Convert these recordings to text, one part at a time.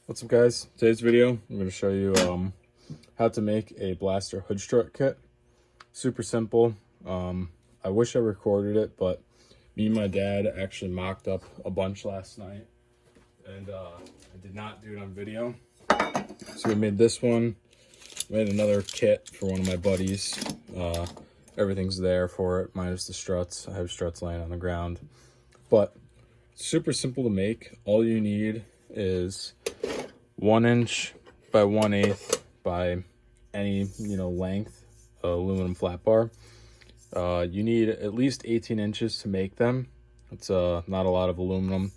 What's up, guys? Today's video I'm going to show you how to make a blaster hood strut kit. Super simple. I wish I recorded it, but me and my dad actually mocked up a bunch last night, and I did not do it on video. So we made this one, made another kit for one of my buddies. Everything's there for it minus the struts. I have struts laying on the ground, but super simple to make. All you need is 1 inch by 1/8 by any length aluminum flat bar. You need at least 18 inches to make them. It's not a lot of aluminum.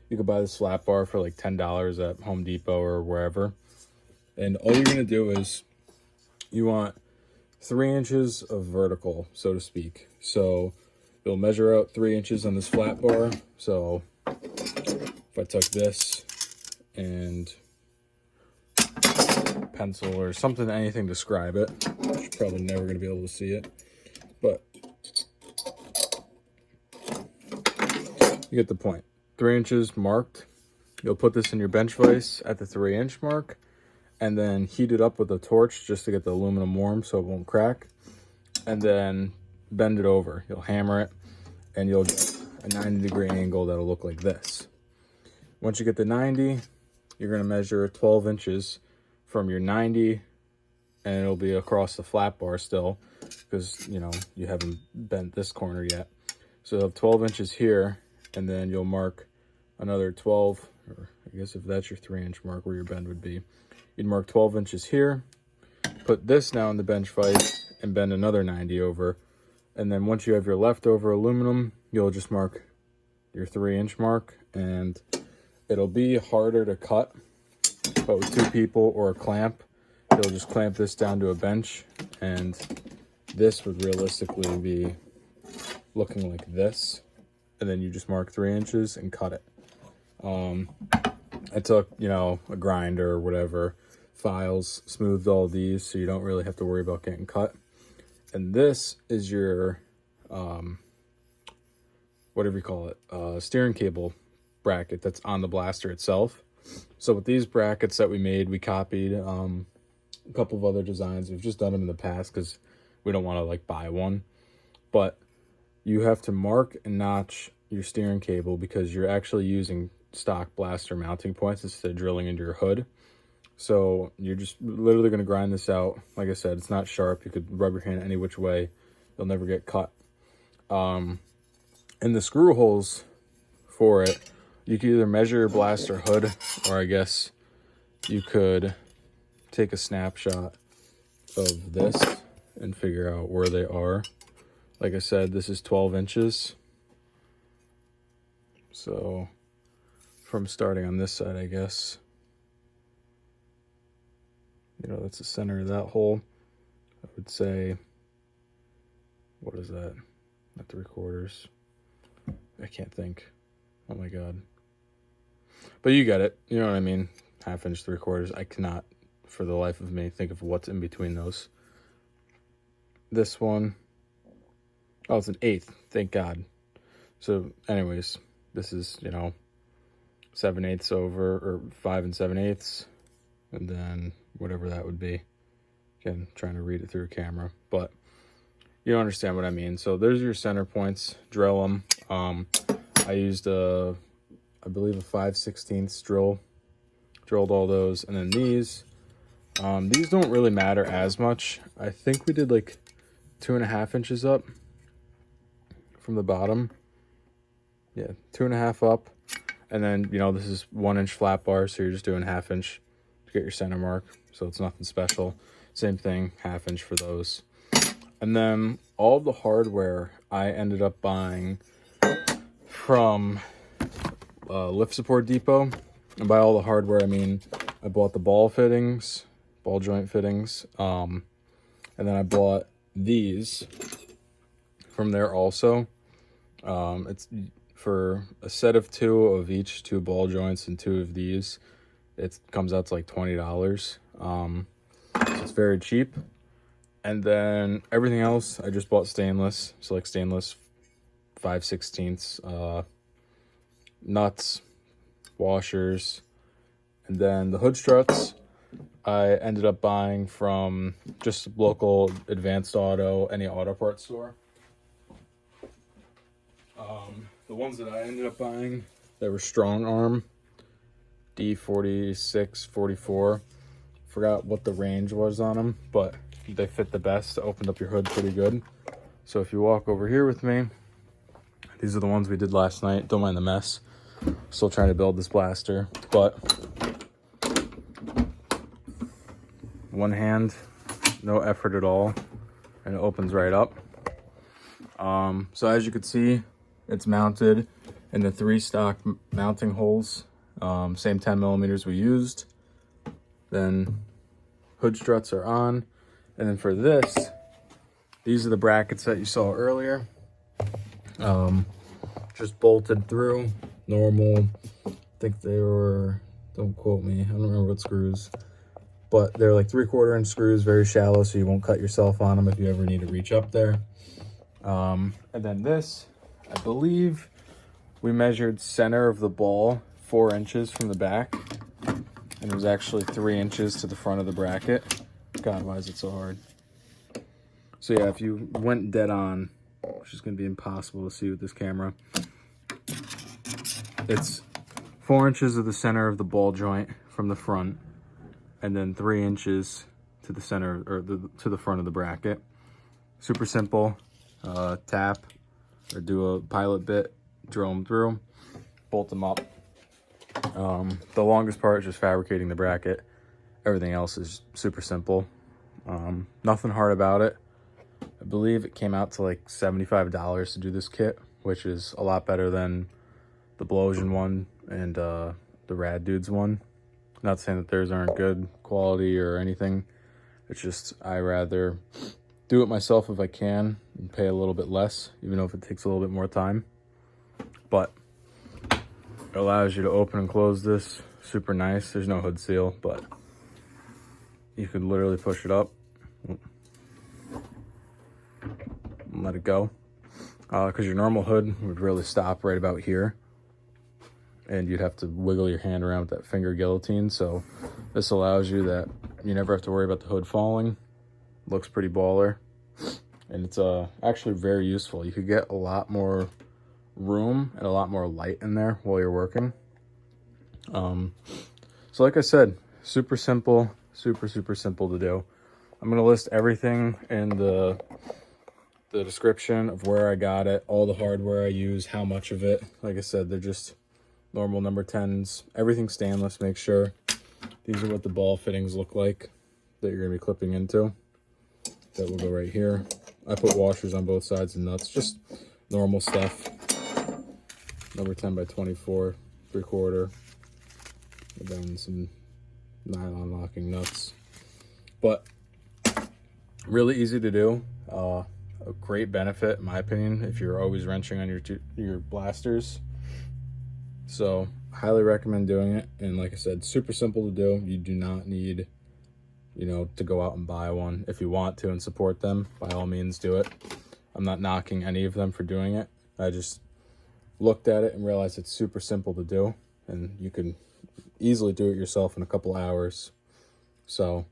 You could buy this flat bar for like $10 at Home Depot or wherever. And all you're gonna do is you want 3 inches of vertical, so to speak. So you'll measure out 3 inches on this flat bar. So if I took this and pencil or something, anything to describe it, you're probably never going to be able to see it, but you get the point. 3 inches marked. You'll put this in your bench vise at the 3-inch mark and then heat it up with a torch just to get the aluminum warm so it won't crack, and then bend it over. You'll hammer it and you'll get a 90-degree angle that'll look like this. Once you get the 90, you're going to measure 12 inches from your 90, and it'll be across the flat bar still because you haven't bent this corner yet. So you'll have 12 inches here, and then you'll mark another 12, or I guess if that's your 3-inch mark where your bend would be, you'd mark 12 inches here, put this now in the bench vise and bend another 90 over, and then once you have your leftover aluminum, you'll just mark your 3-inch mark, and it'll be harder to cut, but with 2 people or a clamp, you'll just clamp this down to a bench, and this would realistically be looking like this, and then you just mark 3 inches and cut it. I took, a grinder or whatever, files, smoothed all these so you don't really have to worry about getting cut. And this is your, whatever you call it, steering cable bracket that's on the blaster itself. So with these brackets that we made, we copied a couple of other designs. We've just done them in the past because we don't want to buy one. But you have to mark and notch your steering cable because you're actually using stock blaster mounting points instead of drilling into your hood. So you're just literally going to grind this out. Like I said, it's not sharp. You could rub your hand any which way. You'll never get cut. And the screw holes for it, you can either measure your blaster hood, or I guess you could take a snapshot of this and figure out where they are. Like I said, this is 12 inches. So from starting on this side, I guess, that's the center of that hole. I would say, what is that? Not 3/4. I can't think. Oh my God. But you get it. You know what I mean? 1/2 inch, 3/4. I cannot, for the life of me, think of what's in between those. This one, oh, it's an 1/8. Thank God. So anyways, this is, 7/8 over, or 5 7/8. And then whatever that would be. Again, trying to read it through a camera. But you don't understand what I mean. So there's your center points. Drill them. I used I believe a 5/16 drill. Drilled all those, and then these don't really matter as much. I think we did 2.5 inches up from the bottom. Yeah, 2.5 up, and then this is 1 inch flat bar, so you're just doing 1/2 inch to get your center mark. So it's nothing special. Same thing, 1/2 inch for those. And then all the hardware I ended up buying from Lift Support Depot. And by all the hardware, I mean I bought the ball joint fittings, and then I bought these from there also. It's for a set of 2 of each, 2 ball joints and 2 of these. It comes out to like $20. So it's very cheap. And then everything else, I just bought stainless. So stainless 5/16 nuts, washers, And then the hood struts, I ended up buying from just local Advanced Auto, any auto parts store. The ones that I ended up buying, they were StrongArm D46, 44. Forgot what the range was on them, but they fit the best. Opened up your hood pretty good. So if you walk over here with me, these are the ones we did last night. Don't mind the mess. Still trying to build this blaster, but one hand, no effort at all, and it opens right up. So as you can see, it's mounted in the 3 stock mounting holes, same 10 millimeters we used. Then hood struts are on, and then for this, these are the brackets that you saw earlier. Just bolted through, normal. I think they were, don't quote me, I don't remember what screws, but they're like 3/4 inch screws, very shallow, so you won't cut yourself on them if you ever need to reach up there. And then this, I believe we measured center of the ball 4 inches from the back, and it was actually 3 inches to the front of the bracket. God, why is it so hard? So yeah, if you went dead on, which is going to be impossible to see with this camera, it's 4 inches of the center of the ball joint from the front, and then 3 inches to the center, or to the front of the bracket. Super simple. Tap or do a pilot bit, drill them through, bolt them up. The longest part is just fabricating the bracket. Everything else is super simple. Nothing hard about it. I believe it came out to like $75 to do this kit, which is a lot better than the Blowsian one and the Rad Dudes one. Not saying that theirs aren't good quality or anything. It's just I rather do it myself if I can and pay a little bit less, even though if it takes a little bit more time. But it allows you to open and close this. Super nice. There's no hood seal, but you could literally push it up and let it go. Because your normal hood would really stop right about here, and you'd have to wiggle your hand around with that finger guillotine. So this allows you that you never have to worry about the hood falling. Looks pretty baller, and it's actually very useful. You could get a lot more room and a lot more light in there while you're working. So like I said, super simple, super simple to do. I'm gonna list everything in the description of where I got it, all the hardware I use, how much of it. Like I said, they're just normal number 10s, everything stainless. Make sure these are what the ball fittings look like that you're gonna be clipping into. That will go right here. I put washers on both sides and nuts, just normal stuff. Number 10 by 24, 3/4, and then some nylon locking nuts. But really easy to do. A great benefit, in my opinion, if you're always wrenching on your blasters. So highly recommend doing it. And like I said, super simple to do. You do not need, to go out and buy one. If you want to and support them, by all means do it. I'm not knocking any of them for doing it. I just looked at it and realized it's super simple to do, and you can easily do it yourself in a couple hours. So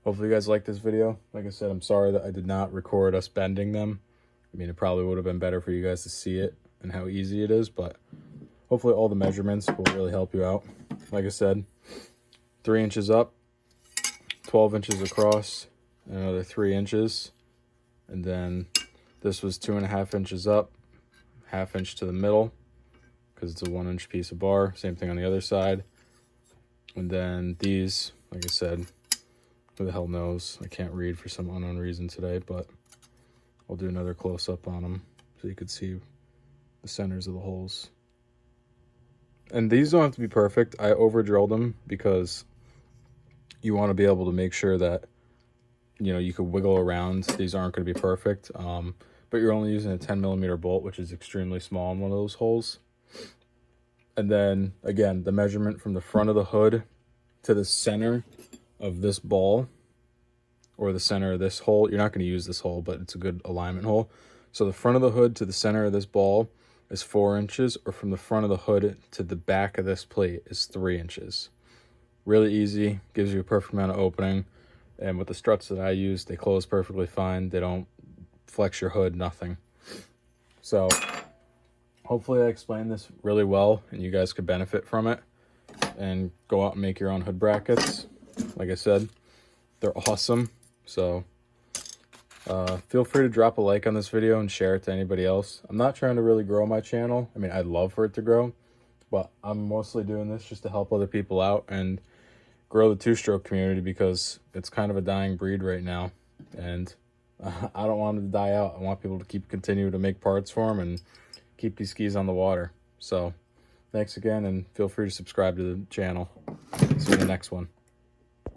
hopefully you guys like this video. Like I said, I'm sorry that I did not record us bending them. I mean, it probably would have been better for you guys to see it and how easy it is, but hopefully all the measurements will really help you out. Like I said, 3 inches up, 12 inches across, another 3 inches, and then this was 2.5 inches up, 1/2 inch to the middle, because it's a 1 inch piece of bar. Same thing on the other side. And then these, like I said, who the hell knows? I can't read for some unknown reason today, but I'll do another close-up on them so you could see the centers of the holes. And these don't have to be perfect. I over-drilled them because you want to be able to make sure that, you could wiggle around. These aren't going to be perfect, but you're only using a 10 millimeter bolt, which is extremely small in one of those holes. And then, again, the measurement from the front of the hood to the center of this ball, or the center of this hole. You're not going to use this hole, but it's a good alignment hole. So the front of the hood to the center of this ball is 4 inches, or from the front of the hood to the back of this plate is 3 inches. Really easy, gives you a perfect amount of opening. And with the struts that I use, they close perfectly fine. They don't flex your hood, nothing. So hopefully I explained this really well and you guys could benefit from it and go out and make your own hood brackets. Like I said, they're awesome. So feel free to drop a like on this video and share it to anybody else. I'm not trying to really grow my channel. I mean, I'd love for it to grow, but I'm mostly doing this just to help other people out and grow the two-stroke community, because it's kind of a dying breed right now, and I don't want it to die out. I want people to continue to make parts for them and keep these skis on the water. So thanks again, and feel free to subscribe to the channel. See you in the next one.